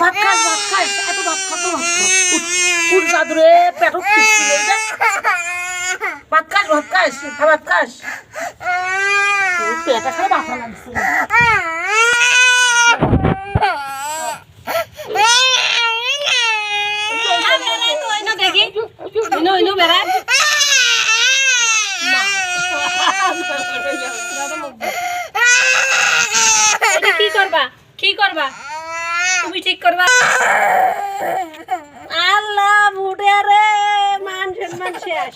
ভাত খাস এত ভাত খা তো ভাত খা উঠ দাদুরে পেট ভাত খাস ভাত খাস পেটা খায় বাসা লাগছে দেখি বেড়া কি করবা তুমি ঠিক করবা আল্লাহ বুড়ে রে মান শেষ